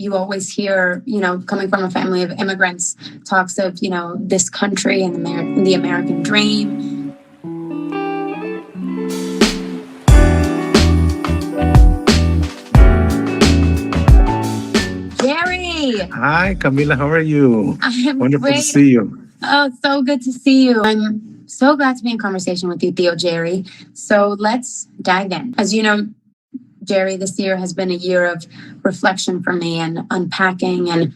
You always hear, coming from a family of immigrants, talks of, this country and the American dream. Jerry! Hi, Camila. How are you? I'm Wonderful great. to see you. Oh, so good to see you. I'm so glad to be in conversation with you, Theo Jerry. So let's dive in. As you know, Jerry, this year has been a year of reflection for me and unpacking and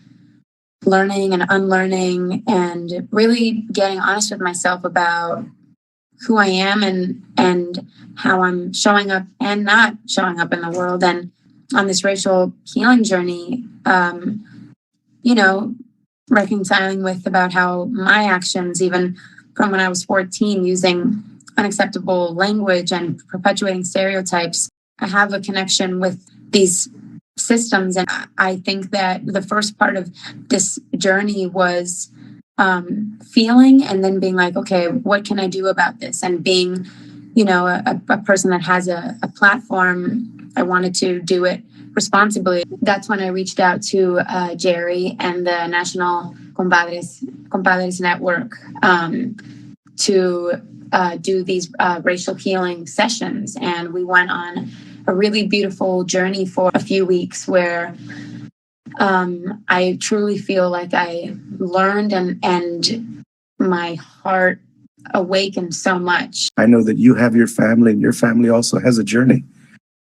learning and unlearning and really getting honest with myself about who I am and how I'm showing up and not showing up in the world. And on this racial healing journey, reconciling with about how my actions, even from when I was 14, using unacceptable language and perpetuating stereotypes, I have a connection with these systems. And I think that the first part of this journey was feeling and then being like, okay, what can I do about this? And being, a person that has a platform, I wanted to do it responsibly. That's when I reached out to Jerry and the National Compadres Network to do these racial healing sessions. And we went on a really beautiful journey for a few weeks where I truly feel like I learned and my heart awakened so much. I know that you have your family and your family also has a journey.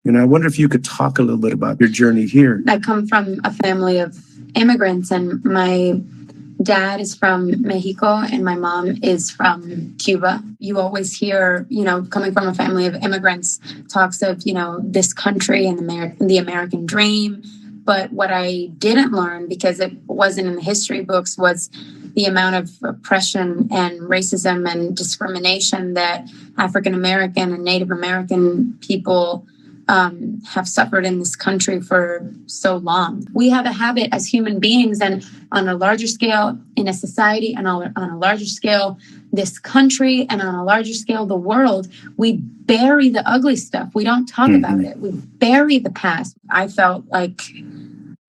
I wonder if you could talk a little bit about your journey here. I come from a family of immigrants, and my dad is from Mexico and my mom is from Cuba. You always hear, coming from a family of immigrants, talks of, this country and the American dream. But what I didn't learn, because it wasn't in the history books, was the amount of oppression and racism and discrimination that African American and Native American people have suffered in this country for so long. We have a habit as human beings, and on a larger scale in a society, and on a larger scale this country, and on a larger scale the world, we bury the ugly stuff. We don't talk about it. We bury the past. I felt like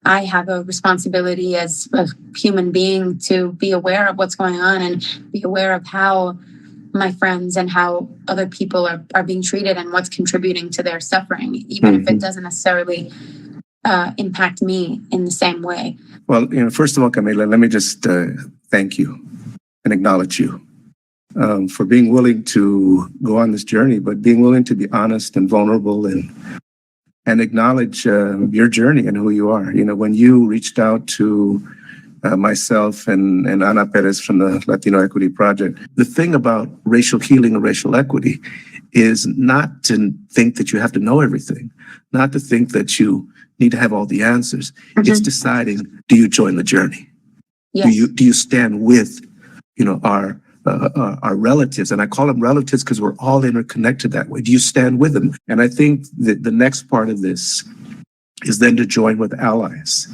I have a responsibility as a human being to be aware of what's going on and be aware of how my friends and how other people are being treated and what's contributing to their suffering, even if it doesn't necessarily impact me in the same way. Well, first of all, Camila, let me just thank you and acknowledge you for being willing to go on this journey, but being willing to be honest and vulnerable and acknowledge your journey and who you are. When you reached out to myself and Ana Perez from the Latino Equity Project, the thing about racial healing and racial equity is not to think that you have to know everything, not to think that you need to have all the answers. It's deciding, do you join the journey? Yes. Do you stand with, our relatives? And I call them relatives because we're all interconnected that way. Do you stand with them? And I think that the next part of this is then to join with allies.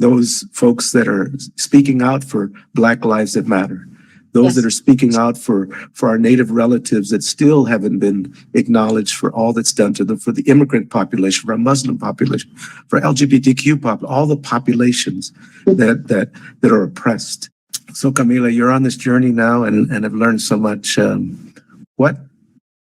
Those folks that are speaking out for Black lives that matter. Those that are speaking out for our Native relatives that still haven't been acknowledged for all that's done to them, for the immigrant population, for our Muslim population, for LGBTQ all the populations that are oppressed. So Camila, you're on this journey now and have learned so much. What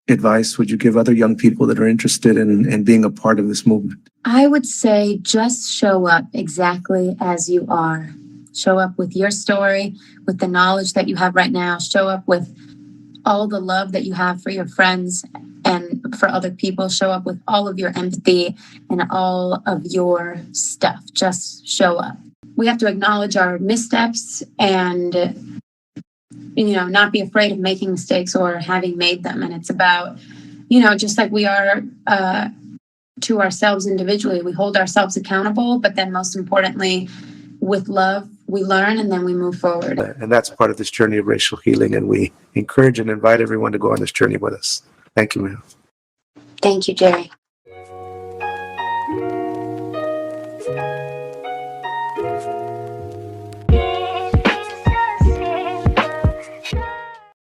advice would you give other young people that are interested in being a part of this movement? I would say just show up exactly as you are. Show up with your story, with the knowledge that you have right now. Show up with all the love that you have for your friends and for other people. Show up with all of your empathy and all of your stuff. Just show up. We have to acknowledge our missteps and, not be afraid of making mistakes or having made them. And it's about, just like we are to ourselves individually, we hold ourselves accountable, but then most importantly, with love, we learn and then we move forward. And that's part of this journey of racial healing. And we encourage and invite everyone to go on this journey with us. Thank you, ma'am. Thank you, Jerry.